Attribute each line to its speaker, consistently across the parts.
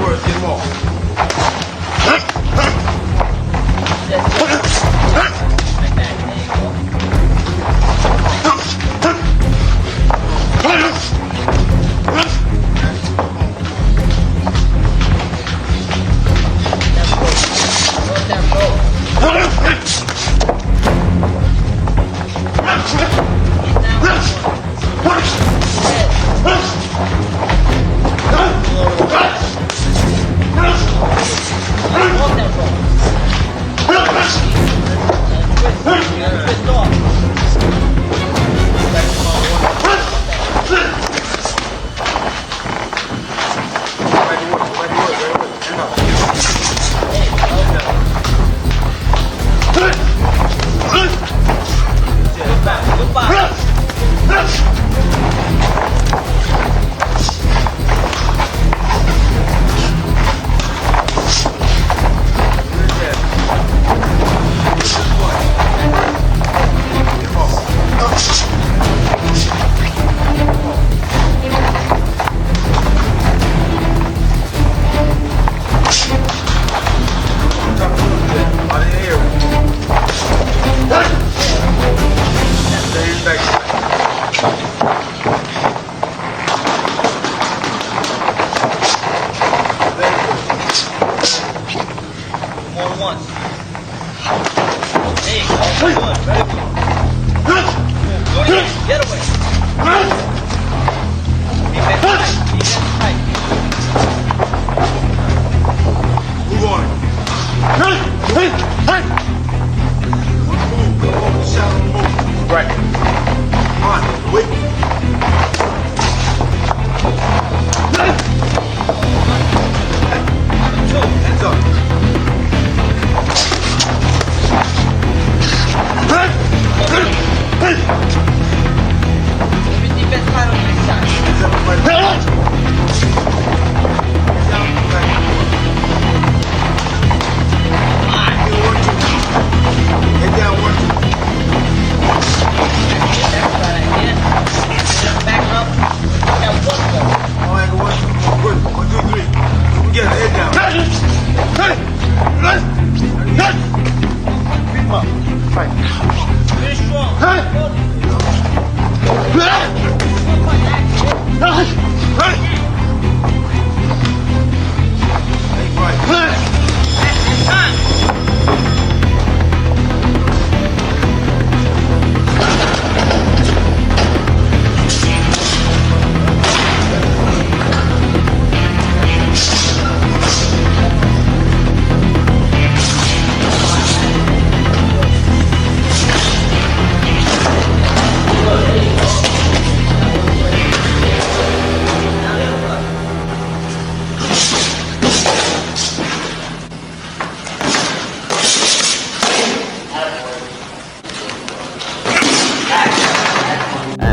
Speaker 1: words, get him off.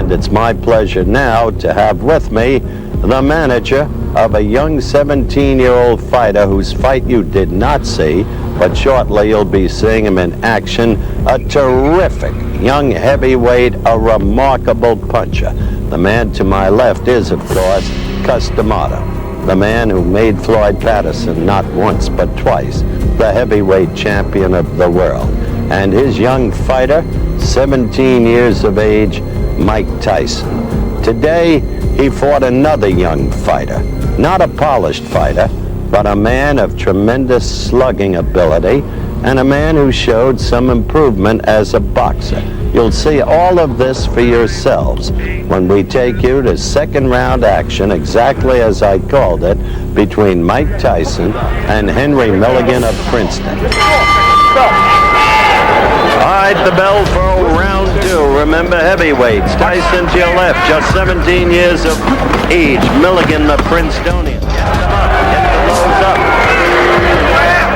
Speaker 2: It's my pleasure now to have with me the manager of a young 17-year-old fighter whose fight you did not see, but shortly you'll be seeing him in action. A terrific young heavyweight, a remarkable puncher. The man to my left is, of course, Cus D'Amato, the man who made Floyd Patterson not once but twice the heavyweight champion of the world. And his young fighter, 17 years of age, Mike Tyson. Today, he fought another young fighter, not a polished fighter, but a man of tremendous slugging ability and a man who showed some improvement as a boxer. You'll see all of this for yourselves when we take you to second round action, exactly as I called it, between Mike Tyson and Henry Milligan of Princeton. All right, the bell for round two. Remember, heavyweights. Tyson to your left, just 17 years of age. Milligan, the Princetonian. Get them up. Get the lows up.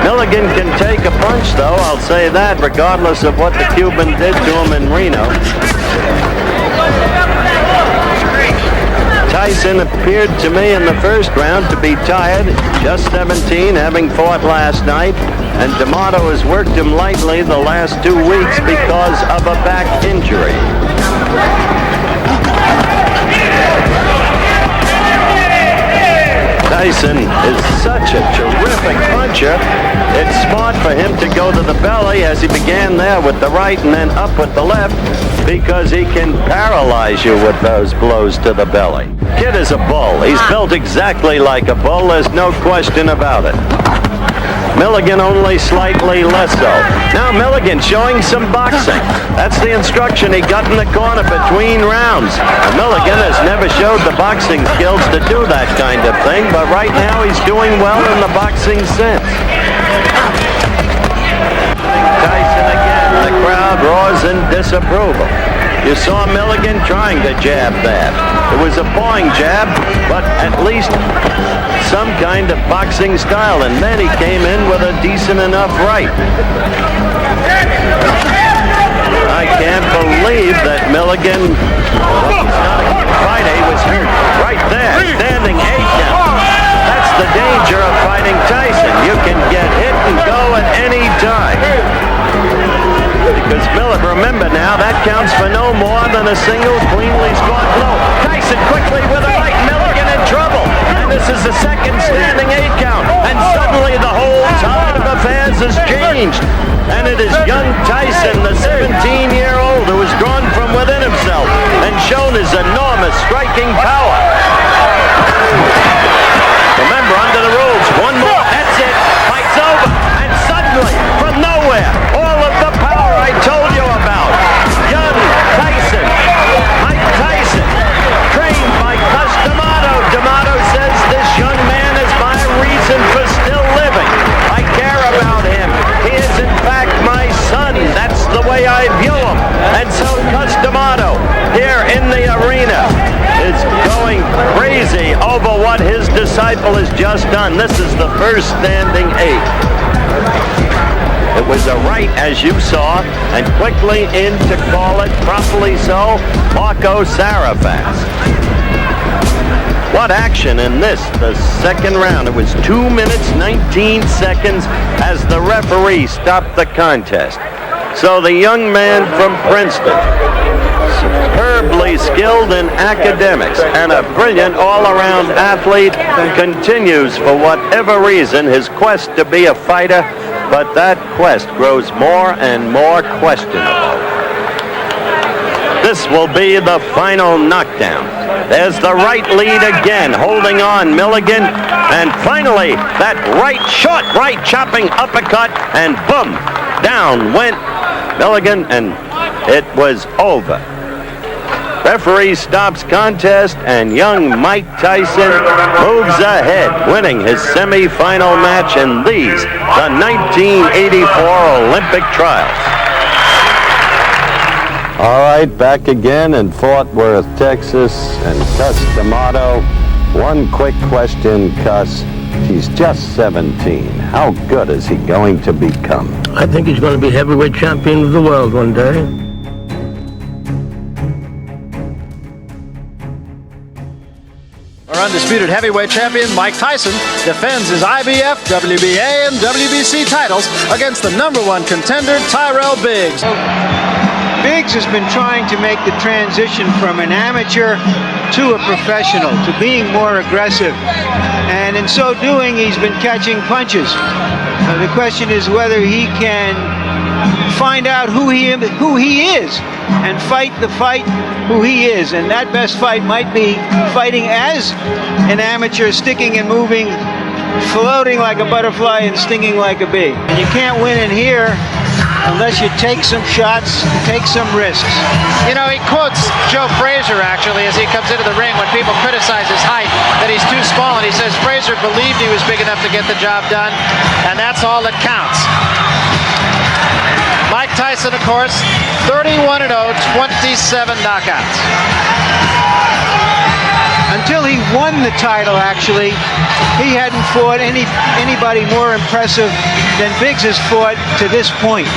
Speaker 2: Milligan can take a punch, though. I'll say that, regardless of what the Cuban did to him in Reno. Tyson appeared to me in the first round to be tired, just 17, having fought last night, and D'Amato has worked him lightly the last 2 weeks because of a back injury. Tyson is such a terrific puncher. It's smart for him to go to the belly as he began there with the right and then up with the left, because he can paralyze you with those blows to the belly. Kid is a bull. He's built exactly like a bull. There's no question about it. Milligan only slightly less so. Now Milligan showing some boxing. That's the instruction he got in the corner between rounds. And Milligan has never showed the boxing skills to do that kind of thing, but right now he's doing well in the boxing sense. Tyson again. The crowd roars in disapproval. You saw Milligan trying to jab that. It was a pawing jab, but at least some kind of boxing style, and then he came in with a decent enough right. I can't believe that Milligan Friday was hurt right there, standing 8 count. That's the danger of fighting Tyson. You can get hit and go at any time. Because remember now, that counts for no more than a single cleanly scored blow. Tyson quickly with a right, Milligan in trouble. And this is the second standing 8 count. And suddenly the whole tide of affairs has changed. And it is young Tyson, the 17-year-old, who has gone from within himself and shown his enormous striking power. Remember, under the rules, one more, that's it, fight's over. And suddenly, from nowhere, all of the power I told you about. Young Tyson, Mike Tyson, trained by Cus D'Amato. D'Amato says this young man is my reason for still living. I care about him. He is in fact my son. That's the way I view him. And so Cus D'Amato here in the arena is going crazy over what his disciple has just done. This is the first standing 8. It was a right, as you saw, and quickly in to call it, properly so, Marco Sarafaz. What action in this, the second round. It was 2 minutes, 19 seconds as the referee stopped the contest. So the young man from Princeton, superbly skilled in academics and a brilliant all-around athlete, continues for whatever reason his quest to be a fighter, but that quest grows more and more questionable. This will be the final knockdown. There's the right lead again, holding on Milligan, and finally that right, short right chopping uppercut, and boom, down went Milligan, and it was over. Referee stops contest, and young Mike Tyson moves ahead, winning his semi-final match in these, the 1984 Olympic trials. All right, back again in Fort Worth, Texas, and Cus D'Amato. One quick question, Cus. He's just 17. How good is he going to become?
Speaker 1: I think he's going to be heavyweight champion of the world one day.
Speaker 3: Our undisputed heavyweight champion, Mike Tyson, defends his IBF, WBA, and WBC titles against the #1 contender, Tyrell Biggs.
Speaker 4: Biggs has been trying to make the transition from an amateur to a professional, to being more aggressive. And in so doing, he's been catching punches. The question is whether he can find out who he is and fight the fight who he is. And that best fight might be fighting as an amateur, sticking and moving, floating like a butterfly and stinging like a bee. And you can't win in here unless you take some shots, take some risks.
Speaker 5: You know, he quotes Joe Frazier, actually, as he comes into the ring when people criticize his height, that he's too small, and he says Frazier believed he was big enough to get the job done, and that's all that counts. Mike Tyson, of course, 31-0, 27 knockouts.
Speaker 4: Until he won the title, actually, he hadn't fought anybody more impressive than Biggs has fought to this point.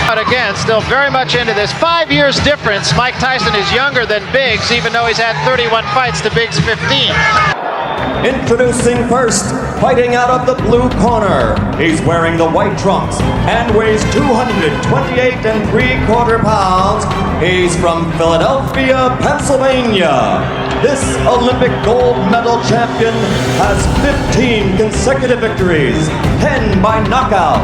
Speaker 5: But again, still very much into this. 5 years difference. Mike Tyson is younger than Biggs, even though he's had 31 fights to Biggs' 15.
Speaker 6: Introducing first, Fighting out of the blue corner, he's wearing the white trunks and weighs 228 3/4 pounds. He's from Philadelphia, Pennsylvania. This Olympic gold medal champion has 15 consecutive victories, 10 by knockout.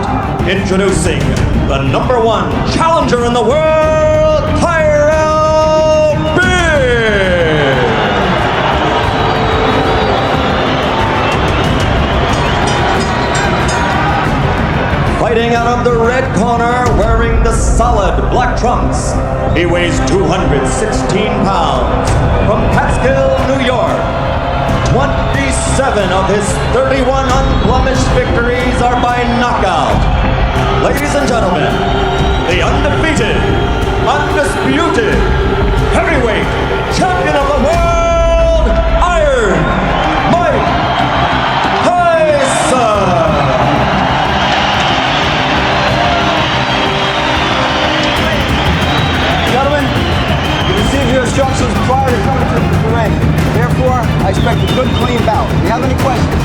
Speaker 6: Introducing the #1 challenger in the world, Tyrell Biggs. Fighting out of the red corner, wearing the solid black trunks, he weighs 216 pounds. From Catskill, New York, 27 of his 31 unblemished victories are by knockout. Ladies and gentlemen, the undefeated, undisputed, heavyweight champion of the world, Iron Mike Tyson.
Speaker 7: Gentlemen, you received your instructions prior to coming to the ring. Therefore, I expect a good, clean bout. If you have any questions,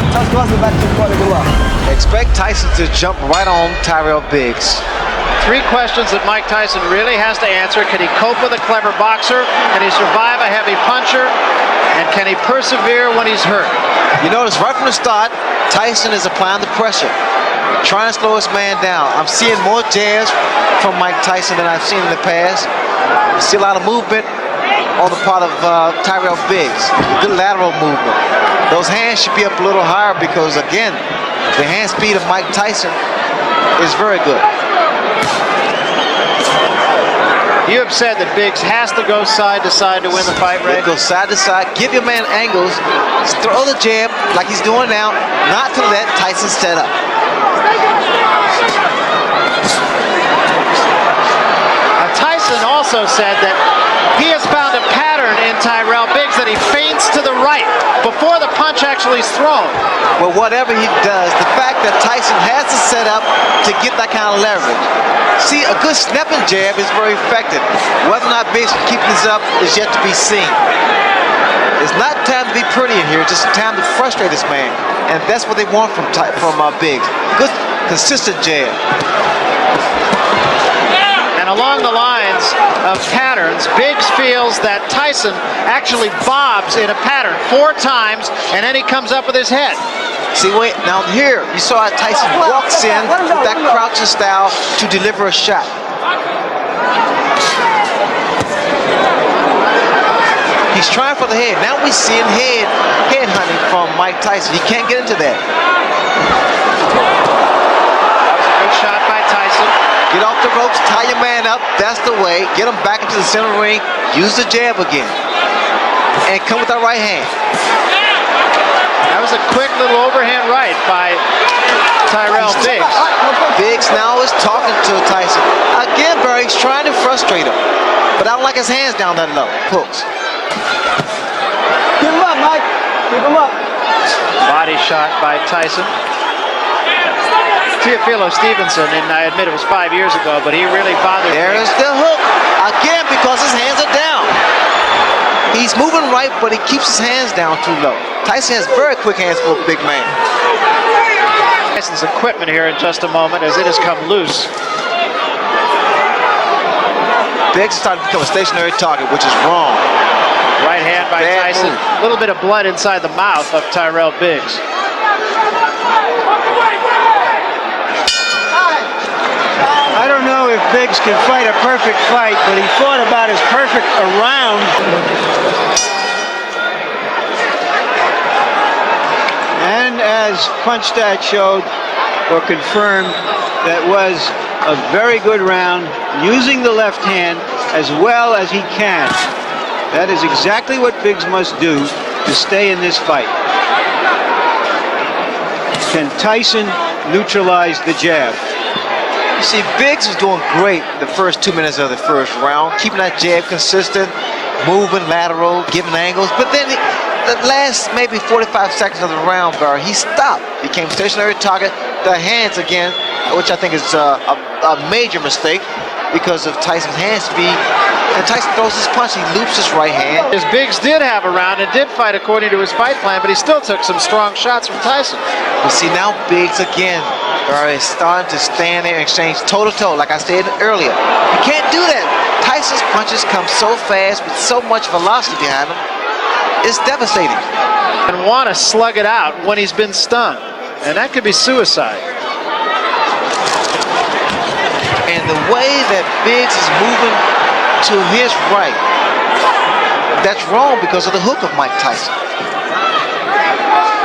Speaker 7: just go back to the corner. Good luck.
Speaker 8: Expect Tyson to jump right on Tyrell Biggs.
Speaker 5: 3 questions that Mike Tyson really has to answer. Can he cope with a clever boxer? Can he survive a heavy puncher? And can he persevere when he's hurt?
Speaker 8: You notice right from the start, Tyson is applying the pressure, trying to slow his man down. I'm seeing more jabs from Mike Tyson than I've seen in the past. I see a lot of movement on the part of Tyrell Biggs. Good lateral movement. Those hands should be up a little higher because, again, the hand speed of Mike Tyson is very good.
Speaker 5: You have said that Biggs has to go side to side to win the fight, Ray?
Speaker 8: Go side to side, give your man angles, throw the jab like he's doing now, not to let Tyson set up.
Speaker 5: Tyson also said that he has found a pattern in Tyrell Biggs that he feints to the right before the punch actually is thrown.
Speaker 8: Well, whatever he does, the fact that Tyson has to set up to get that kind of leverage. See, a good snapping jab is very effective. Whether or not Biggs can keep this up is yet to be seen. It's not time to be pretty in here, it's just time to frustrate this man. And that's what they want from Biggs. Good, consistent jab.
Speaker 5: Along the lines of patterns, Biggs feels that Tyson actually bobs in a pattern 4 times, and then he comes up with his head.
Speaker 8: See, wait, now here, you saw how Tyson walks in with that crouching style to deliver a shot. He's trying for the head. Now we're seeing head hunting from Mike Tyson. He can't get into that.
Speaker 5: That was a good shot by Tyson.
Speaker 8: Get off the ropes, tie your man up, that's the way. Get him back into the center ring, use the jab again. And come with that right hand.
Speaker 5: That was a quick little overhand right by Tyrell Biggs.
Speaker 8: Biggs now is talking to Tyson. Again, Barry, he's trying to frustrate him. But I don't like his hands down that low. Hooks.
Speaker 7: Keep him up, Mike. Keep him up.
Speaker 5: Body shot by Tyson. Teofilo Stevenson, and I admit it was 5 years ago, but he really bothered me.
Speaker 8: There's the hook. Again, because his hands are down. He's moving right, but he keeps his hands down too low. Tyson has very quick hands for a big man.
Speaker 5: Tyson's equipment here in just a moment as it has come loose.
Speaker 8: Biggs is starting to become a stationary target, which is wrong.
Speaker 5: Right hand by
Speaker 8: Bad
Speaker 5: Tyson.
Speaker 8: move.
Speaker 5: A little bit of blood inside the mouth of Tyrell Biggs.
Speaker 4: I don't know if Biggs can fight a perfect fight, but he fought about as perfect a round. And as punch stat showed or confirmed, that was a very good round, using the left hand as well as he can. That is exactly what Biggs must do to stay in this fight. Can Tyson neutralize the jab?
Speaker 8: You see, Biggs was doing great the first 2 minutes of the first round, keeping that jab consistent, moving lateral, giving angles. But then the last maybe 45 seconds of the round, Barry, he stopped, became stationary target. The hands again, which I think is a major mistake because of Tyson's hand speed. and Tyson throws his punch. He loops his right hand.
Speaker 5: His Biggs did have a round and did fight according to his fight plan, but he still took some strong shots from Tyson.
Speaker 8: But see, now Biggs again is starting to stand there and exchange toe-to-toe, like I said earlier. You can't do that. Tyson's punches come so fast with so much velocity behind them. It's devastating.
Speaker 5: And want to slug it out when he's been stunned. And that could be suicide.
Speaker 8: And the way that Biggs is moving to his right, that's wrong because of the hook of Mike Tyson.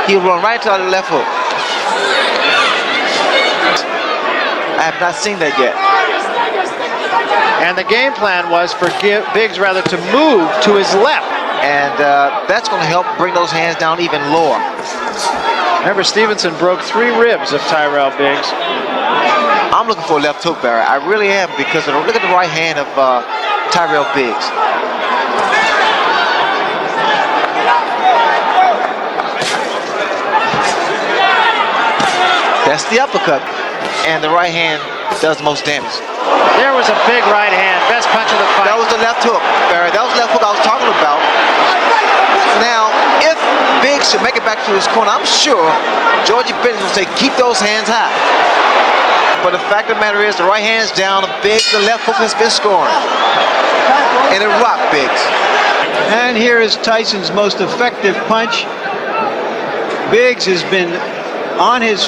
Speaker 8: He'll run right to the left hook. I have not seen that yet.
Speaker 5: And the game plan was for Biggs rather to move to his left.
Speaker 8: And that's going to help bring those hands down even lower.
Speaker 5: Remember, Stevenson broke 3 ribs of Tyrell Biggs.
Speaker 8: I'm looking for a left hook, Barry. I really am, because look at the right hand of Tyrell Biggs. That's the uppercut, and the right hand does the most damage.
Speaker 5: There was a big right hand, best punch of the fight.
Speaker 8: That was the left hook, Barry. That was the left hook I was talking about. Now, if Biggs should make it back to his corner, I'm sure Georgie Bennett will say, keep those hands high. But the fact of the matter is, the right hand's down, the left hook has been scoring. And it rocked Biggs.
Speaker 4: And here is Tyson's most effective punch. Biggs has been on his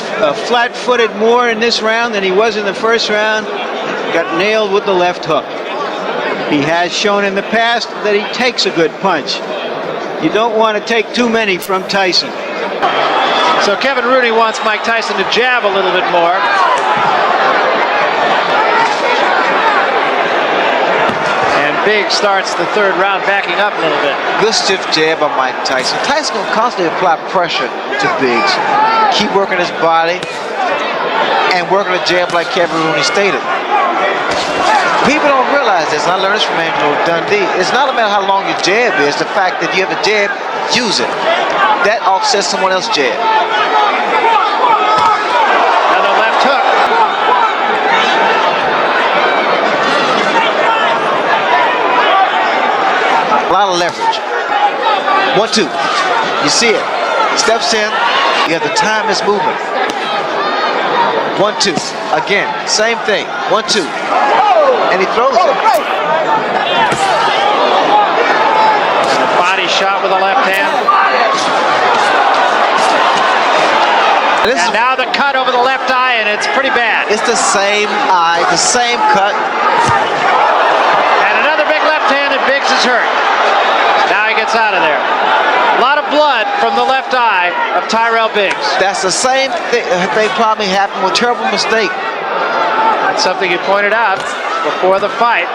Speaker 4: flat-footed more in this round than he was in the first round. Got nailed with the left hook. He has shown in the past that he takes a good punch. You don't want to take too many from Tyson.
Speaker 5: So Kevin Rooney wants Mike Tyson to jab a little bit more. And Biggs starts the 3rd round backing up a little bit.
Speaker 8: Good stiff jab by Mike Tyson. Tyson will constantly apply pressure to Biggs. Keep working his body and working a jab like Kevin Rooney stated. People don't realize this, and I learned this from Angelo Dundee. It's not about how long your jab is. The fact that you have a jab, use it. That offsets someone else's jab.
Speaker 5: Another left hook.
Speaker 8: A lot of leverage. 1-2. You see it. Steps in. You have to time his movement. 1-2. Again, same thing. 1-2. And he throws it.
Speaker 5: Body shot with the left hand. And now the cut over the left eye, and it's pretty bad.
Speaker 8: It's the same eye, the same cut.
Speaker 5: And another big left hand, and Biggs is hurt. Now he gets out of there. A lot of blood from the left eye of Tyrell Biggs.
Speaker 8: That's the same thing probably happened with terrible mistake.
Speaker 5: That's something you pointed out before the fight.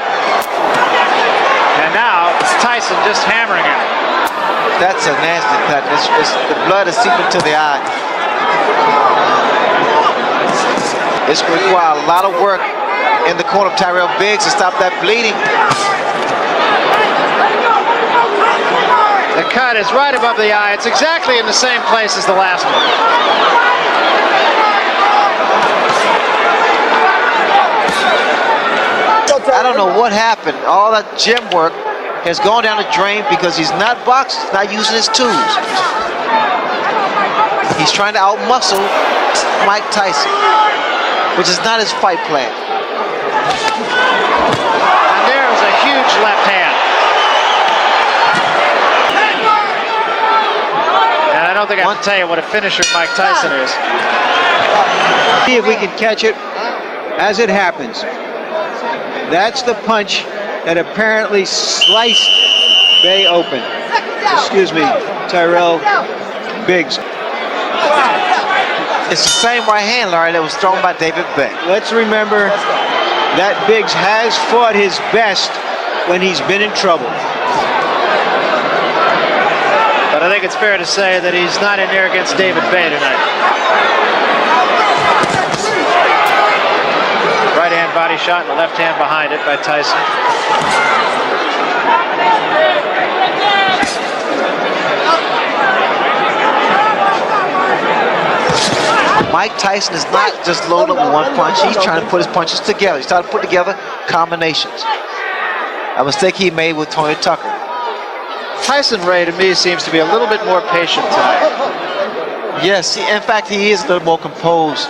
Speaker 5: And now Tyson just hammering him.
Speaker 8: That's a nasty cut. The blood is seeping to the eye. It's going to require a lot of work in the corner of Tyrell Biggs to stop that bleeding.
Speaker 5: The cut is right above the eye. It's exactly in the same place as the last one.
Speaker 8: I don't know what happened. All that gym work has gone down the drain because he's not boxing, he's not using his tools. He's trying to outmuscle Mike Tyson, which is not his fight plan.
Speaker 5: And there's a huge left hand. And I don't think I have to tell you what a finisher Mike Tyson is.
Speaker 4: See if we can catch it as it happens. That's the punch that apparently sliced Bay open. Excuse me, Tyrell Biggs.
Speaker 8: It's the same right hand, Larry, that was thrown by David Bay.
Speaker 4: Let's remember that Biggs has fought his best when he's been in trouble.
Speaker 5: But I think it's fair to say that he's not in there against David Bay tonight. Right hand body shot and the left hand behind it by Tyson.
Speaker 8: Mike Tyson is not just loading up with one punch. He's trying to put his punches together. He's trying to put together combinations. a mistake he made with Tony Tucker.
Speaker 5: Tyson Ray, to me, seems to be a little bit more patient tonight.
Speaker 8: Yes, in fact, he is a little more composed,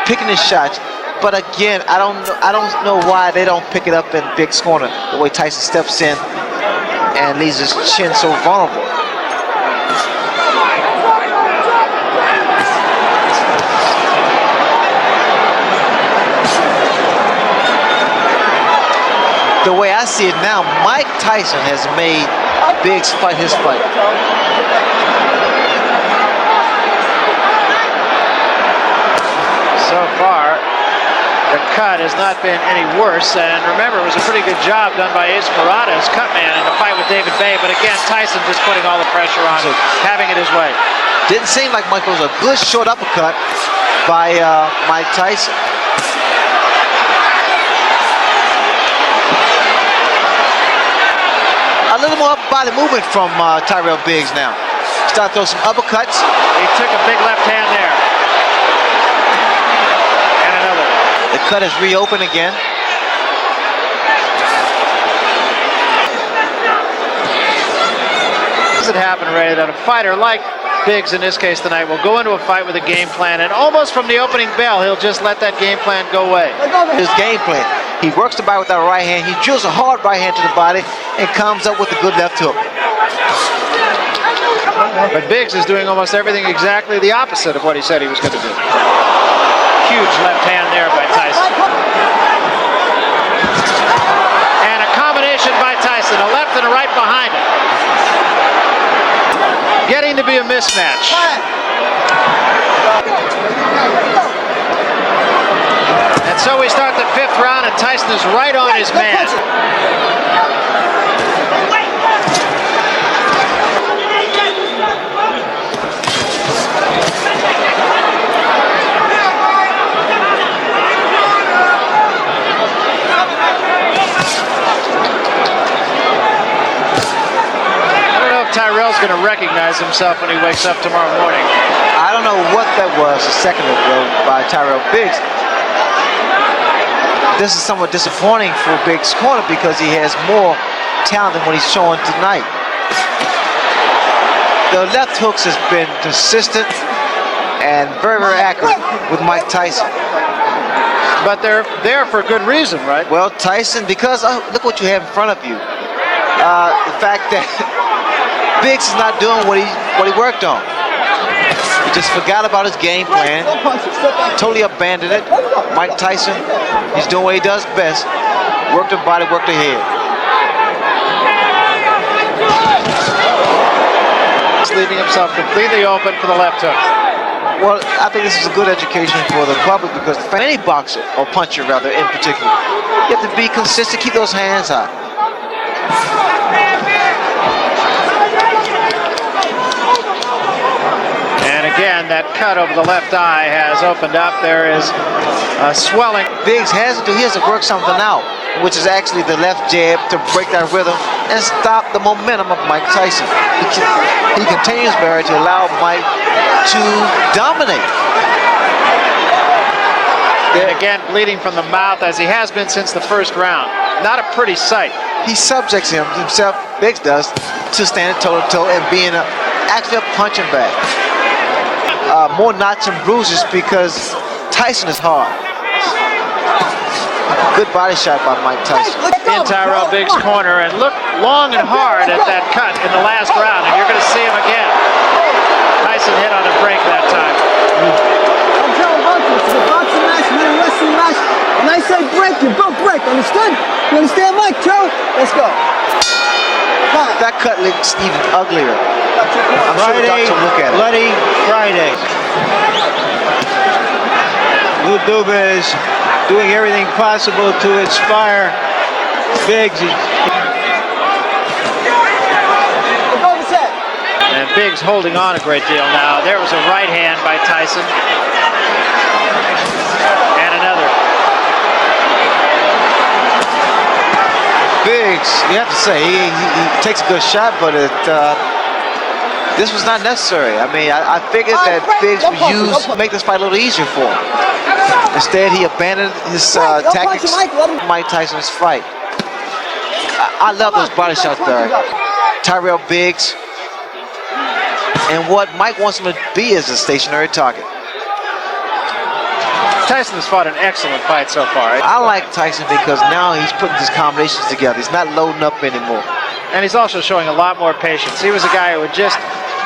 Speaker 8: picking his shots. But again, I don't know why they don't pick it up in Big's corner. The way Tyson steps in and leaves his chin so vulnerable. The way I see it now, Mike Tyson has made Biggs fight his fight.
Speaker 5: So far, the cut has not been any worse, and remember, it was a pretty good job done by Ace Murata as cut man in the fight with David Bay, but again, Tyson just putting all the pressure on, having it his way.
Speaker 8: Didn't seem like Mike was a good short uppercut by Mike Tyson. A little more upper body movement from Tyrell Biggs now. Start throwing some uppercuts.
Speaker 5: He took a big left hand there. And another.
Speaker 8: The cut is reopened again.
Speaker 5: Does it happen, Ray, that a fighter like Biggs in this case tonight will go into a fight with a game plan, and almost from the opening bell, he'll just let that game plan go away?
Speaker 8: His game plan. He works the body with that right hand. He drills a hard right hand to the body and comes up with a good left hook.
Speaker 5: But Biggs is doing almost everything exactly the opposite of what he said he was going to do. Huge left hand there by Tyson. And a combination by Tyson, a left and a right behind him. Getting to be a mismatch. And so we start the fifth round, and Tyson is right on his man. Tyrell's going to recognize himself when he wakes up tomorrow morning.
Speaker 8: I don't know what that was a second ago by Tyrell Biggs. This is somewhat disappointing for Biggs' corner because he has more talent than what he's showing tonight. The left hooks has been consistent and very, very accurate with Mike Tyson.
Speaker 5: But they're there for good reason, right?
Speaker 8: Well, Tyson, because look what you have in front of you. The fact that Biggs is not doing what he worked on. He just forgot about his game plan, totally abandoned it. Mike Tyson, he's doing what he does best. Work the body, work the head.
Speaker 5: He's leaving himself completely open for the left hook.
Speaker 8: Well, I think this is a good education for the public because for any boxer, or puncher rather in particular, you have to be consistent, keep those hands high.
Speaker 5: Again, that cut over the left eye has opened up. There is swelling.
Speaker 8: Biggs he has to work something out, which is actually the left jab to break that rhythm and stop the momentum of Mike Tyson. He continues, Barry, to allow Mike to dominate.
Speaker 5: And again, bleeding from the mouth as he has been since the first round. Not a pretty sight.
Speaker 8: He subjects himself, Biggs does, to stand toe-to-toe and being actually a punching bag. More knots and bruises because Tyson is hard. Good body shot by Mike Tyson.
Speaker 5: In Tyrell Biggs' corner, and look long and hard at that cut in the last round, and you're going to see him again. Tyson hit on a break that time.
Speaker 7: I'm telling boxing, it's a boxing match, not a wrestling match. When I say break, you go break, understood? You understand, Mike? Joe? Let's go.
Speaker 8: That cut looks even uglier. I'm sure the doctor will look at it.
Speaker 4: Bloody Friday. Lou Duba is doing everything possible to inspire Biggs.
Speaker 5: And Biggs holding on a great deal now. There was a right hand by Tyson. And another.
Speaker 8: Biggs, you have to say, he takes a good shot, but this was not necessary. I mean, I figured that Biggs would make this fight a little easier for him. Instead, he abandoned his tactics in Mike Tyson's fight. I love those body shots there. Tyrell Biggs. And what Mike wants him to be is a stationary target.
Speaker 5: Tyson's fought an excellent fight so far.
Speaker 8: I like Tyson because now he's putting his combinations together. He's not loading up anymore.
Speaker 5: And he's also showing a lot more patience. He was a guy who would just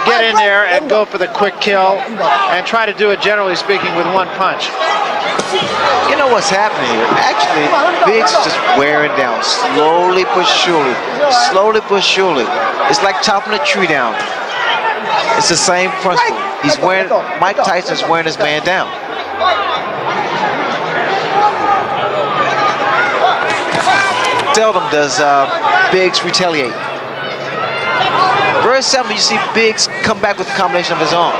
Speaker 5: get in there and go for the quick kill and try to do it, generally speaking, with one punch.
Speaker 8: You know what's happening here? Actually, Biggs is just wearing down, slowly but surely. Slowly but surely. It's like chopping a tree down. It's the same principle. He's wearing, Mike Tyson's wearing his man down. Seldom does Biggs retaliate. Very seldom you see Biggs come back with a combination of his own.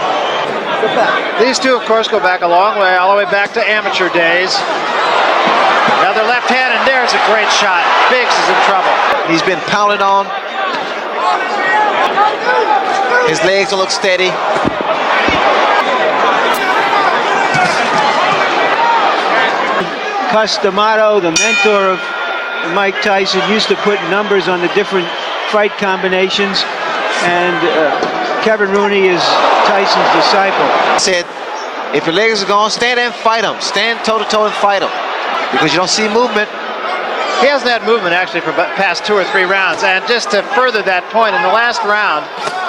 Speaker 5: These two, of course, go back a long way, all the way back to amateur days. Another left hand, and there's a great shot. Biggs is in trouble.
Speaker 8: He's been pounded on. His legs don't look steady.
Speaker 4: Cus D'Amato, the mentor of Mike Tyson, used to put numbers on the different fight combinations, and Kevin Rooney is Tyson's disciple.
Speaker 8: He said, if your legs are gone, stand there and fight him. Stand toe-to-toe and fight him. Because you don't see movement.
Speaker 5: He hasn't had movement, actually, for past 2 or 3 rounds. And just to further that point, in the last round,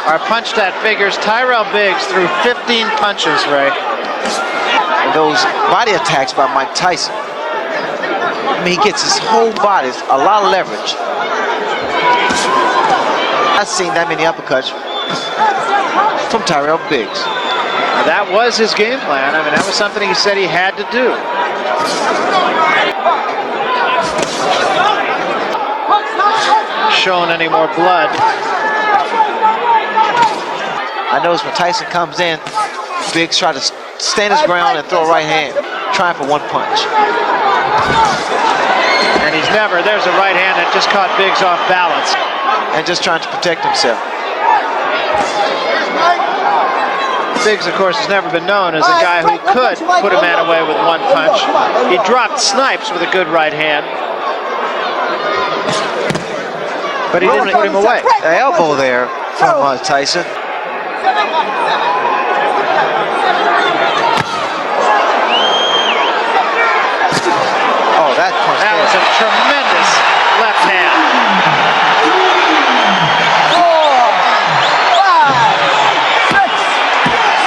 Speaker 5: our punch stat figures, Tyrell Biggs threw 15 punches, Ray.
Speaker 8: And those body attacks by Mike Tyson, I mean, he gets his whole body, a lot of leverage. I've seen that many uppercuts from Tyrell Biggs.
Speaker 5: Now, that was his game plan. I mean, that was something he said he had to do. Shown any more blood.
Speaker 8: I noticed when Tyson comes in, Biggs tried to stand his ground and throw a right hand, trying for one punch.
Speaker 5: And he's never, there's a right hand that just caught Biggs off balance.
Speaker 8: And just trying to protect himself.
Speaker 5: Biggs, of course, has never been known as a guy who could put a man away with one punch. He dropped Snipes with a good right hand. But he didn't put him away.
Speaker 8: The elbow there from Tyson. Oh, that punch.
Speaker 5: That was a tremendous left hand.
Speaker 7: 4, 5, 6,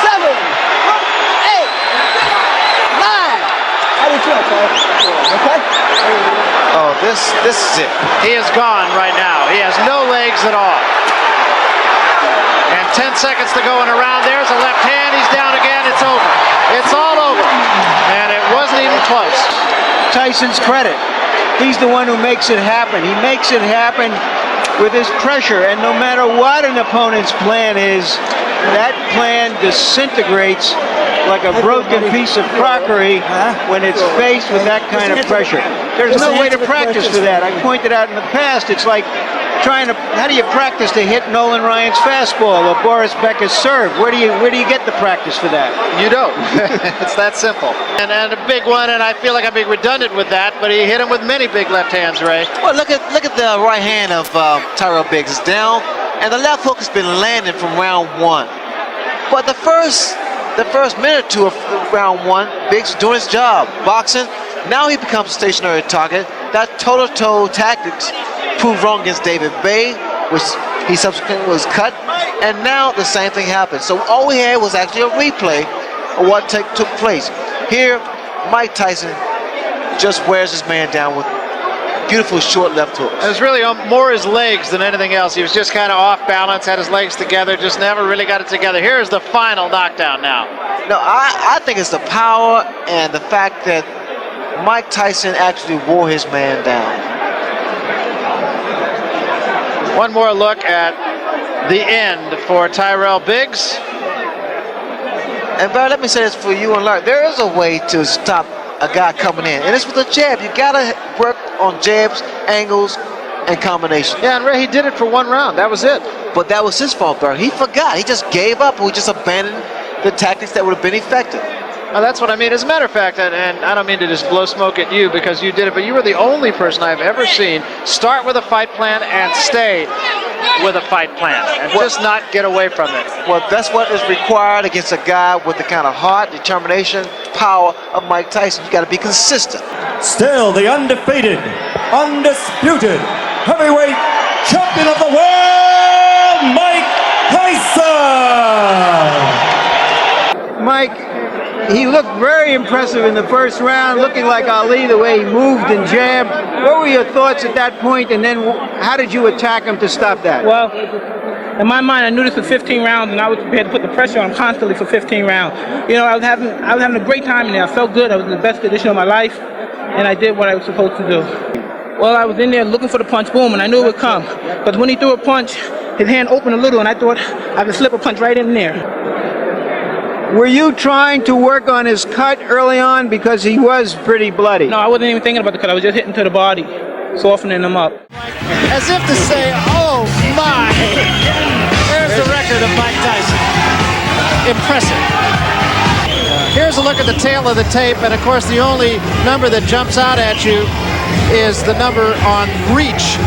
Speaker 7: 7, 8, 9. How do you feel, okay?
Speaker 8: Oh, this is it.
Speaker 5: He is gone right now. He has no legs at all. And 10 seconds to go in a round. There's a left hand. He's down again. It's over. It's all over. And it wasn't even close.
Speaker 4: Tyson's credit. He's the one who makes it happen. He makes it happen with his pressure, and no matter what an opponent's plan is, that plan disintegrates like a broken piece of crockery when it's faced with that kind of pressure. There's no way to practice for that. I pointed out in the past, it's like trying to, how do you practice to hit Nolan Ryan's fastball or Boris Becker's serve? Where do you get the practice for that?
Speaker 5: You don't. It's that simple. And a big one, and I feel like I'm being redundant with that, but he hit him with many big left hands, Ray.
Speaker 8: Well, look at the right hand of Tyrell Biggs. It's down, and the left hook has been landing from round 1. But the first minute or two of round 1, Biggs is doing his job, boxing. Now he becomes a stationary target. That toe-to-toe tactics proved wrong against David Bay, which he subsequently was cut, and now the same thing happened. So all we had was actually a replay of what took place. Here, Mike Tyson just wears his man down with beautiful short left hooks.
Speaker 5: It was really more his legs than anything else. He was just kind of off balance, had his legs together, just never really got it together. Here's the final knockdown now.
Speaker 8: No, I think it's the power and the fact that Mike Tyson actually wore his man down.
Speaker 5: One more look at the end for Tyrell Biggs.
Speaker 8: And Barry, let me say this for you and Larry. There is a way to stop a guy coming in, and it's with a jab. You gotta work on jabs, angles, and combinations.
Speaker 5: Yeah, and Ray, he did it for 1 round. That was it.
Speaker 8: But that was his fault, Barry. He forgot. He just gave up. We just abandoned the tactics that would have been effective.
Speaker 5: Oh, that's what I mean. As a matter of fact, and I don't mean to just blow smoke at you because you did it, but you were the only person I've ever seen start with a fight plan and stay with a fight plan and just not get away from it.
Speaker 8: Well, that's what is required against a guy with the kind of heart, determination, power of Mike Tyson. You got to be consistent.
Speaker 6: Still the undefeated, undisputed heavyweight champion of the world, Mike Tyson!
Speaker 4: Mike, he looked very impressive in the first round, looking like Ali, the way he moved and jabbed. What were your thoughts at that point, and then how did you attack him to stop that?
Speaker 9: Well, in my mind, I knew this was 15 rounds, and I was prepared to put the pressure on him constantly for 15 rounds. You know, I was having a great time in there. I felt good. I was in the best condition of my life, and I did what I was supposed to do. Well, I was in there looking for the punch, boom, and I knew it would come. But when he threw a punch, his hand opened a little, and I thought I could slip a punch right in there.
Speaker 4: Were you trying to work on his cut early on because he was pretty bloody?
Speaker 9: No, I wasn't even thinking about the cut. I was just hitting to the body, softening him up.
Speaker 5: As if to say, oh my, there's the record of Mike Tyson. Impressive. Here's a look at the tail of the tape, and of course the only number that jumps out at you is the number on reach.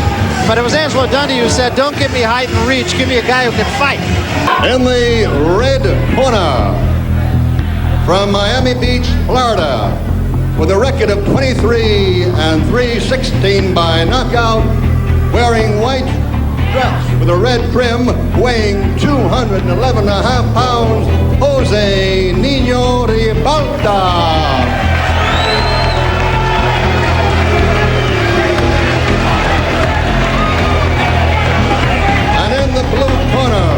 Speaker 5: But it was Angelo Dundee who said, don't give me height and reach, give me a guy who can fight.
Speaker 10: In the red corner, from Miami Beach, Florida, with a record of 23-3-16 by knockout, wearing white dress with a red trim, weighing 211.5 pounds, Jose Nino Ribalta. The blue corner,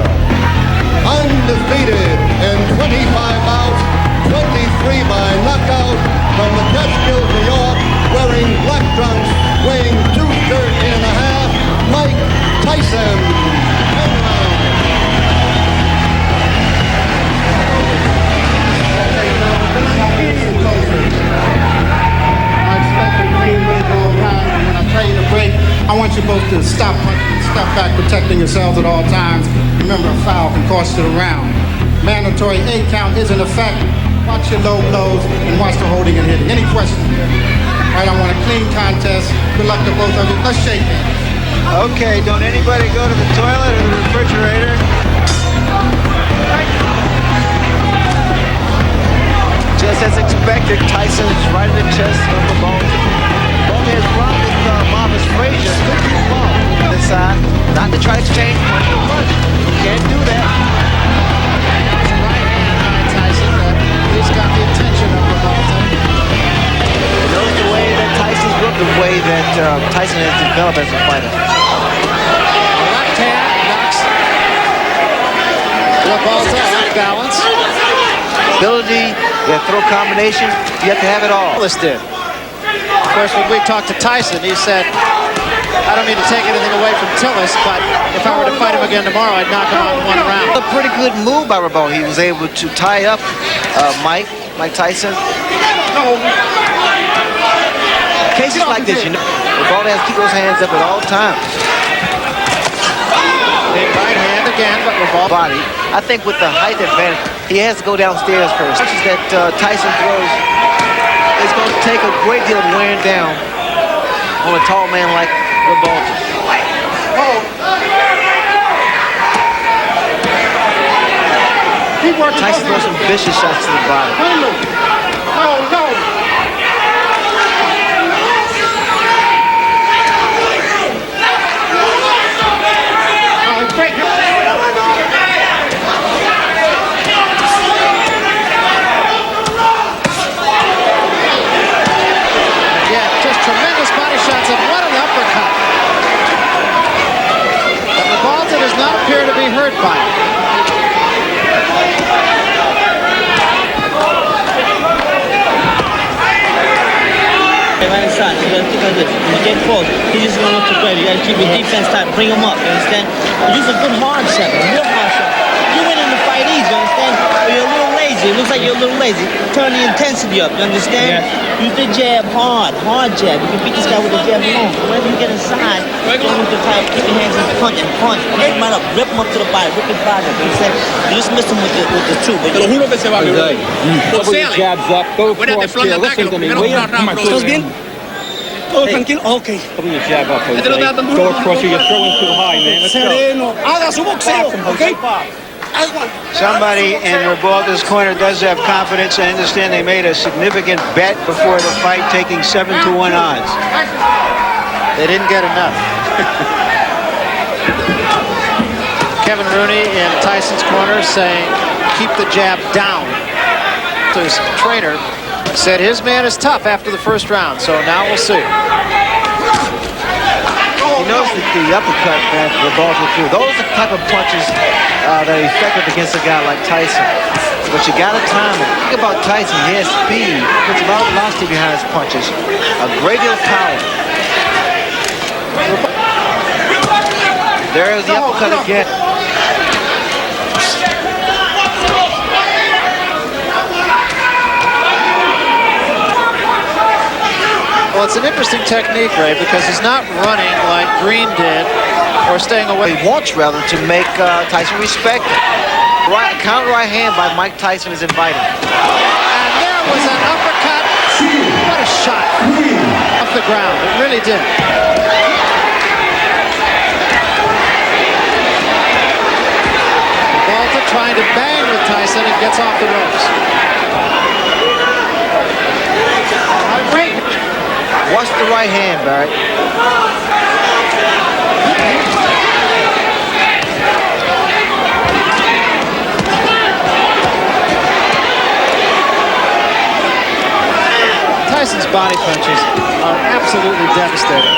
Speaker 10: undefeated in 25 bouts, 23 by knockout, from the Catskills, New York, wearing black trunks, weighing 213.5, Mike Tyson.
Speaker 11: When I tell you to break, I want you both to stop back, protecting yourselves at all times. Remember, a foul can cost you the round. Mandatory 8 count is in effect. Watch your low blows and watch the holding and hitting. Any questions? All right, I want a clean contest. Good luck to both of you. Let's shake hands.
Speaker 4: Okay, don't anybody go to the toilet or the refrigerator?
Speaker 8: Just as expected, Tyson's right in the chest of the ball. Bowman has run with Marvis Frazier. Good to the ball. Inside, not to try to exchange punch for punch. Can't do that.
Speaker 5: Right hand by Tyson. He's got the attention of Ribalta.
Speaker 8: You know the way that Tyson's looked, the way that Tyson has developed as a fighter.
Speaker 5: Left hand knocks Ribalta off balance.
Speaker 8: Ability, that throw combination, you have to have it all.
Speaker 5: Did. Of course, when we talked to Tyson, he said, I don't mean to take anything away from Tillis, but if I were to fight him again tomorrow, I'd knock him out in one round.
Speaker 8: A pretty good move by Ribalta. He was able to tie up Mike Tyson. Cases like this, you know, Ribalta has to keep those hands up at all times.
Speaker 5: Big right hand again, but Ribalta.
Speaker 8: Body. I think with the height advantage, he has to go downstairs first. Punches that Tyson throws, it's going to take a great deal of wearing down on a tall man like Ribalta. Tyson throws some vicious shots to the body.
Speaker 5: Tremendous body shots and what an uppercut. But Ribalta does not appear to be hurt by it.
Speaker 12: Right inside, you gotta think of this. When you get close, he's just gonna look to play. You gotta keep your defense tight, bring him up, you understand? Use a good hard shot, a real hard shot. You win in the fight easy, you understand? But you're a little lazy. lazy. It looks like you're a little lazy. Turn the intensity up, you understand?
Speaker 9: Yeah.
Speaker 12: Use the jab hard jab. You can beat this guy with the jab alone. Whenever you get inside, go with the type, keep your hands in punch. Rip him right up, rip him up to the body, rip his body up. You understand? You just miss him with the two. But
Speaker 13: Te lo juro que se va a violar.
Speaker 7: Jabs up, go for
Speaker 13: Fuera de flan de
Speaker 7: it.
Speaker 13: ataque,
Speaker 7: Listen to me.
Speaker 13: lo primero que
Speaker 7: ¿Estás bien?
Speaker 13: Todo tranquilo. Ok.
Speaker 7: Put your jab up,
Speaker 13: Este lo
Speaker 7: Jose.
Speaker 13: da tan duro.
Speaker 7: Door crusher, you're throwing too high, man. Let's go.
Speaker 13: Sereno. Haga su boxeo, ok?
Speaker 4: Somebody in Ribalta's corner does have confidence. I understand they made a significant bet before the fight, taking 7-1 odds.
Speaker 5: They didn't get enough. Kevin Rooney in Tyson's corner saying, keep the jab down. So his trainer said his man is tough after the first round, so now we'll see.
Speaker 8: He knows the uppercut that Ribalta threw. Those are the type of punches that are effective against a guy like Tyson. But you got to time it. Think about Tyson. He has speed. Puts a lot of velocity behind his punches. A great deal of power. There's the uppercut again.
Speaker 5: Well, it's an interesting technique, Ray, because he's not running like Green did or staying away.
Speaker 8: He wants, rather, to make Tyson respect him. Counter right hand by Mike Tyson is inviting.
Speaker 5: And there was an uppercut. What a shot. Off the ground. It really did. Ribalta trying to bang with Tyson and gets off the ropes.
Speaker 8: Watch the right hand, Barrett.
Speaker 5: Tyson's body punches are absolutely devastating.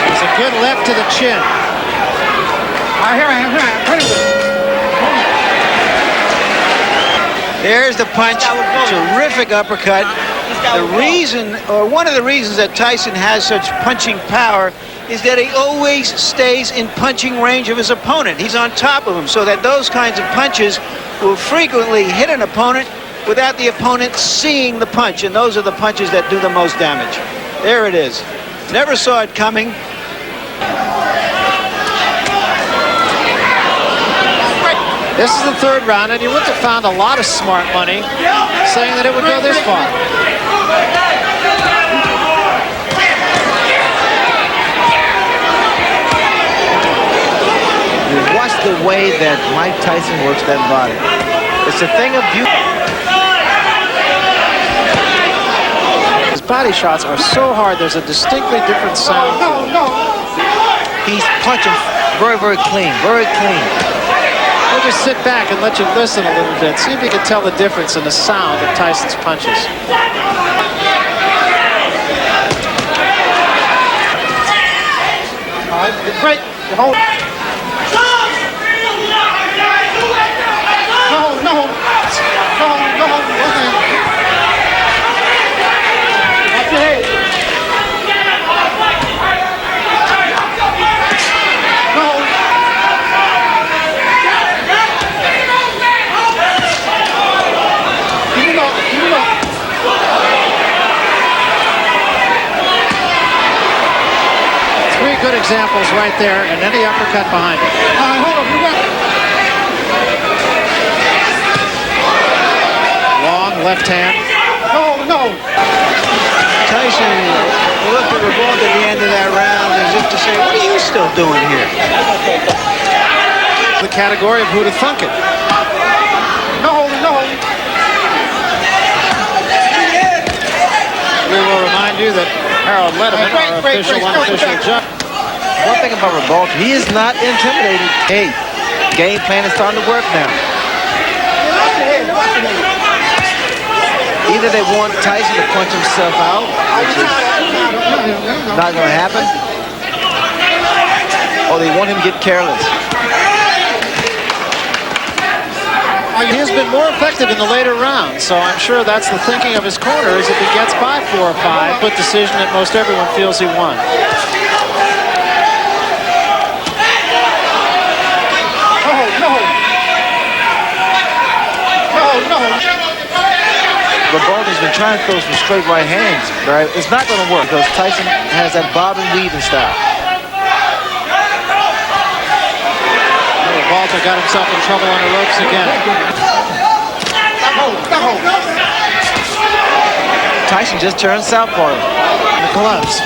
Speaker 5: There's a good left to the chin.
Speaker 4: There's the punch. Terrific uppercut. The reason, or one of the reasons that Tyson has such punching power is that he always stays in punching range of his opponent. He's on top of him, so that those kinds of punches will frequently hit an opponent without the opponent seeing the punch, and those are the punches that do the most damage. There it is. Never saw it coming.
Speaker 5: This is the third round, and you wouldn't have found a lot of smart money saying that it would go this far.
Speaker 8: You watch the way that Mike Tyson works that body. It's a thing of beauty.
Speaker 5: His body shots are so hard, there's a distinctly different sound to them.
Speaker 8: He's punching very, very clean, very clean.
Speaker 5: We'll just sit back and let you listen a little bit. See if you can tell the difference in the sound of Tyson's punches.
Speaker 11: All right, break. Hold. No. Okay. Watch your head.
Speaker 5: Three good examples right there, and then the uppercut behind it.
Speaker 11: Hold on, you got it.
Speaker 5: Long left hand.
Speaker 11: No.
Speaker 4: Tyson looked at Ribalta at the end of that round as if to say, what are you still doing here?
Speaker 5: The category of who to thunk it.
Speaker 11: No.
Speaker 5: We will remind you that Harold Letterman, our official, unofficial judge.
Speaker 8: One thing about Ribalta, he is not intimidating. Hey, game plan is starting to work now. Either they want Tyson to punch himself out, which is not going to happen, or they want him to get careless.
Speaker 5: He has been more effective in the later rounds, so I'm sure that's the thinking of his corner, is if he gets by 4 or 5, but decision that most everyone feels he won.
Speaker 8: Ribalta's been trying to throw some straight right hands, right? It's not going to work because Tyson has that bob and weaving style.
Speaker 5: Ribalta got himself in trouble on the ropes again.
Speaker 8: Tyson just turned southpaw.
Speaker 5: The gloves.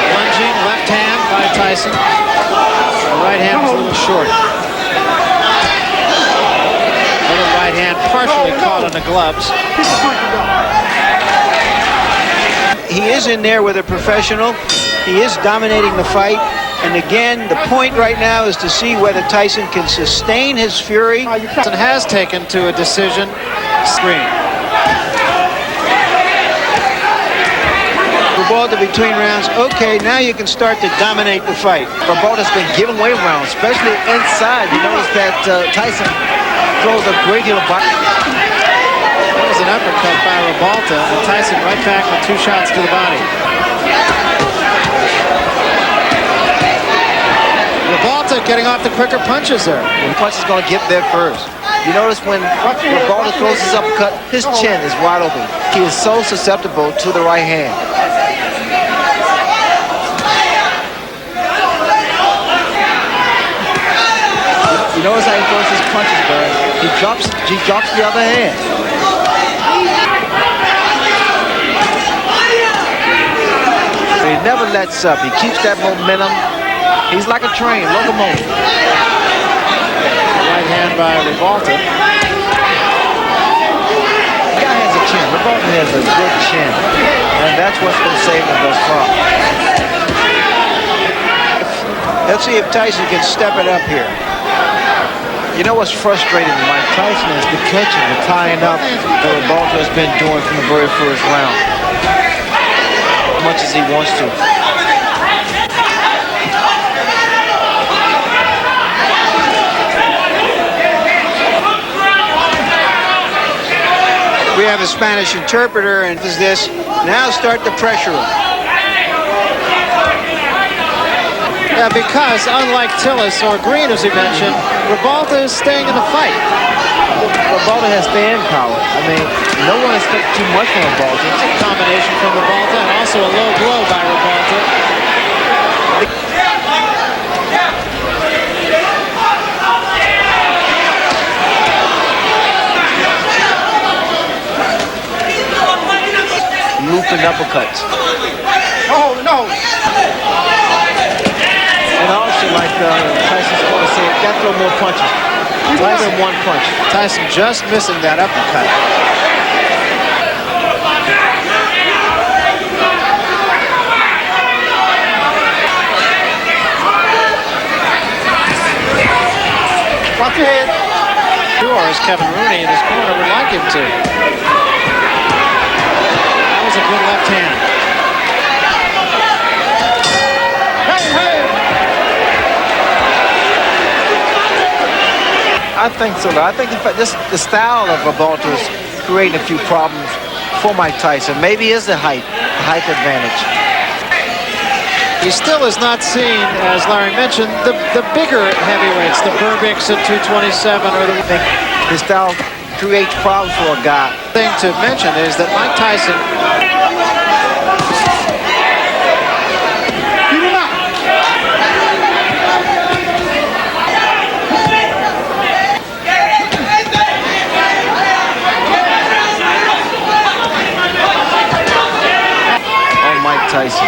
Speaker 5: Lunging left hand by Tyson. The right hand was a little short. Other right hand partially caught on the gloves.
Speaker 4: He is in there with a professional. He is dominating the fight. And again, the point right now is to see whether Tyson can sustain his fury.
Speaker 5: Tyson has taken to a decision. Screen.
Speaker 4: Ribalta between rounds. Okay, now you can start to dominate the fight.
Speaker 8: Ribalta's been giving away rounds, especially inside. You notice that Tyson throws a great deal of body.
Speaker 5: That was an uppercut by Ribalta, and Tyson right back with 2 shots to the body. Ribalta getting off the quicker punches there.
Speaker 8: The punch is going to get there first. You notice when Ribalta throws his uppercut, his chin is wide open. He is so susceptible to the right hand. You notice how he throws his punches, Barry. He drops the other hand. He never lets up. He keeps that momentum. He's like a train, locomotive.
Speaker 5: Right hand by Ribalta.
Speaker 8: The guy has a chin. Ribalta has a good chin. And that's what's been saving him thus far.
Speaker 4: Let's see if Tyson can step it up here.
Speaker 8: You know what's frustrating Mike Tyson is the catching, the tying up that Ribalta has been doing from the very first round. As much as he wants to.
Speaker 4: We have a Spanish interpreter, and is this now start the pressure him.
Speaker 5: Yeah, because unlike Tillis or Green, as he mentioned, Ribalta is staying in the fight.
Speaker 8: Ribalta has staying power. I mean, no one expects too much from Ribalta.
Speaker 5: It's a combination from Ribalta and also a low blow by Ribalta.
Speaker 8: Looping uppercuts.
Speaker 11: Oh, no.
Speaker 8: And also, like Tyson's going to say, got to throw more punches. Less than one punch.
Speaker 5: Tyson just missing that uppercut.
Speaker 11: Watch your head.
Speaker 5: Sure, as Kevin Rooney in his corner would like him to. That was a good left hand.
Speaker 8: I think so. I think in fact, the style of Ribalta is creating a few problems for Mike Tyson. Maybe it's the height advantage.
Speaker 5: He still is not seen, as Larry mentioned, the bigger heavyweights, the Burbicks at 227, or the.
Speaker 8: I think his style creates problems for a guy.
Speaker 5: Thing to mention is that Mike Tyson.
Speaker 8: Tyson,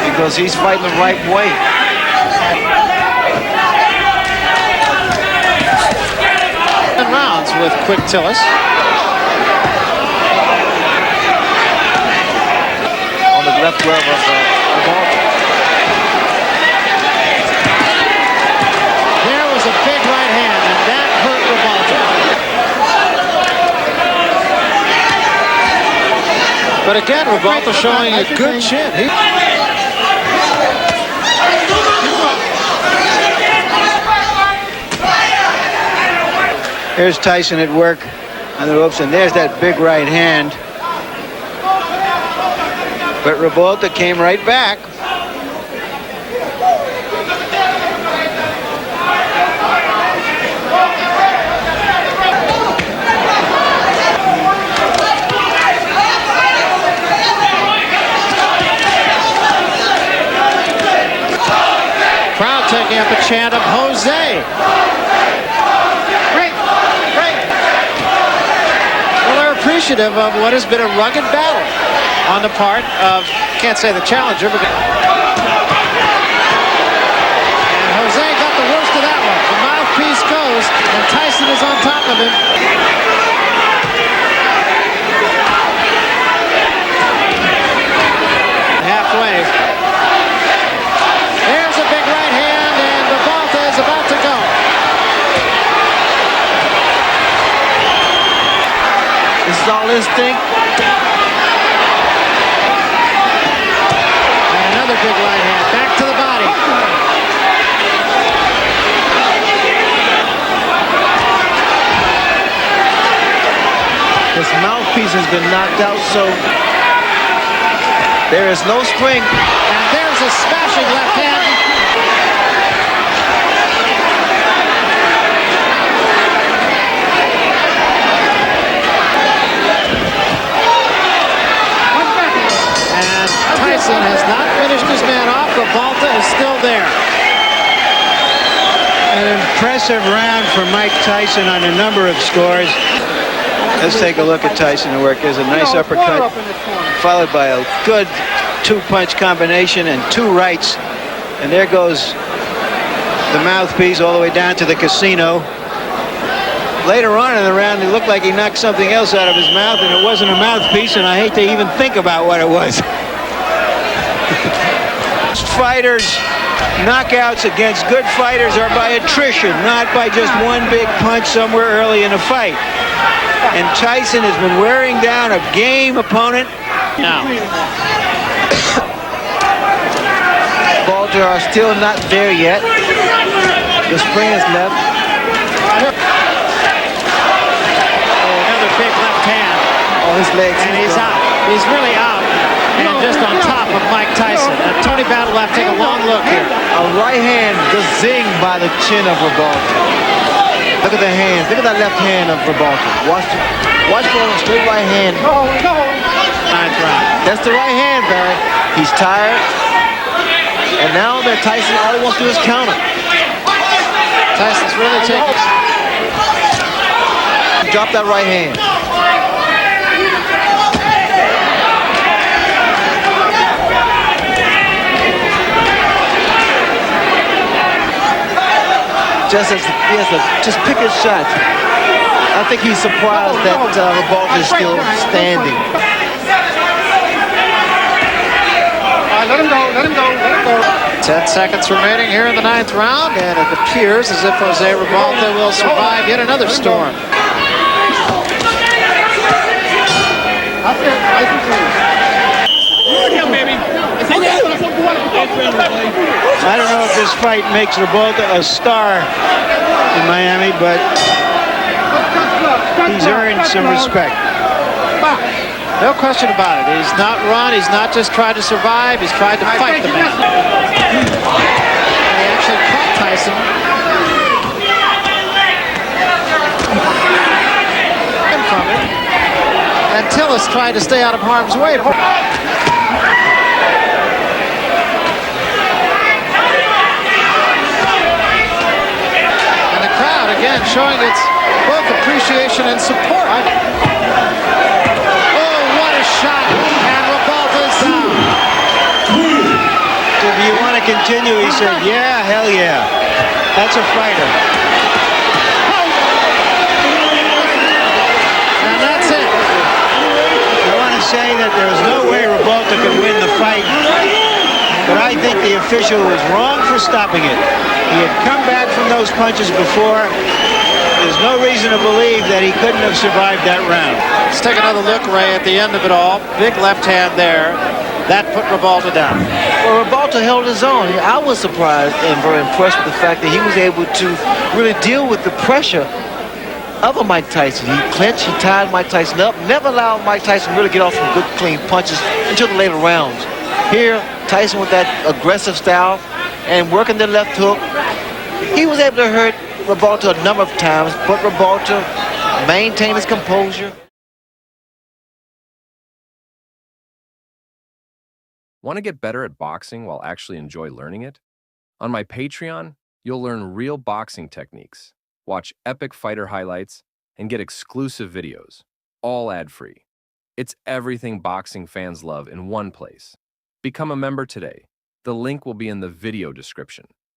Speaker 8: because he's fighting the right way.
Speaker 5: And rounds with quick Tillis.
Speaker 8: On the left glove of Ribalta.
Speaker 5: There was a big right hand, and that hurt Ribalta. But again, Ribalta showing a good chin.
Speaker 4: Here's Tyson at work on the ropes, and there's that big right hand. But Ribalta came right back.
Speaker 5: taking up a chant of Jose. Great, great. Well, they're appreciative of what has been a rugged battle on the part of, can't say the challenger, but... And Jose got the worst of that one. The mouthpiece goes, and Tyson is on top of him. Halfway. There's a big right hand, and Ribalta is about to go.
Speaker 8: This is all instinct.
Speaker 5: And another big right hand, back to the body.
Speaker 8: His mouthpiece has been knocked out, so there is no spring.
Speaker 5: And there's a smashing left hand. And Tyson has not finished his man off. Ribalta is still there.
Speaker 4: An impressive round for Mike Tyson on a number of scores. Let's take a look at Tyson at work. There's a nice uppercut, followed by a good two-punch combination and two rights. And there goes the mouthpiece all the way down to the casino. Later on in the round, it looked like he knocked something else out of his mouth, and it wasn't a mouthpiece, and I hate to even think about what it was. Fighters, knockouts against good fighters are by attrition, not by just one big punch somewhere early in a fight. And Tyson has been wearing down a game opponent.
Speaker 5: Now.
Speaker 8: Ribalta are still not there yet. The spring is left.
Speaker 5: Oh, another big left hand.
Speaker 8: Oh, his legs.
Speaker 5: And he's out. He's really out. And just on top of Mike Tyson. And Tony Battle will have to take a long look here.
Speaker 8: A right hand just zinged by the chin of Ribalta. Look at the hands. Look at that left hand of Ribalta. Watch for a straight right hand.
Speaker 5: Ninth round.
Speaker 8: That's the right hand, Barry. He's tired. And now that Tyson, all he wants to do is counter.
Speaker 5: Tyson's really taking...
Speaker 8: Drop that right hand. Just pick his shot. I think he's surprised that Ribalta is still standing.
Speaker 11: Let him go, let him go, let him go.
Speaker 5: 10 seconds remaining here in the 9th round, and it appears as if Jose Ribalta will survive yet another storm.
Speaker 4: I don't know if this fight makes Ribalta a star in Miami, but he's earned some respect.
Speaker 5: No question about it. He's not run. He's not just tried to survive. He's tried to fight the man. He actually caught Tyson. From it. And Tillis tried to stay out of harm's way. And the crowd, again, showing its both appreciation and support. Shot, and Ribalta's down.
Speaker 4: If you want to continue, he said, yeah, hell yeah. That's a fighter.
Speaker 5: And that's it.
Speaker 4: I want to say that there's no way Ribalta could win the fight, but I think the official was wrong for stopping it. He had come back from those punches before. There's no reason to believe that he couldn't have survived that round.
Speaker 5: Let's take another look, Ray, at the end of it all. Big left hand there. That put Ribalta down.
Speaker 8: Well, Ribalta held his own. I was surprised and very impressed with the fact that he was able to really deal with the pressure of a Mike Tyson. He clinched, he tied Mike Tyson up, never allowed Mike Tyson to really get off some good, clean punches until the later rounds. Here, Tyson with that aggressive style and working the left hook, he was able to hurt Ribalta a number of times, but Ribalta maintained his composure.
Speaker 14: Want to get better at boxing while actually enjoy learning it? On my Patreon, you'll learn real boxing techniques, watch epic fighter highlights, and get exclusive videos, all ad-free. It's everything boxing fans love in one place. Become a member today. The link will be in the video description.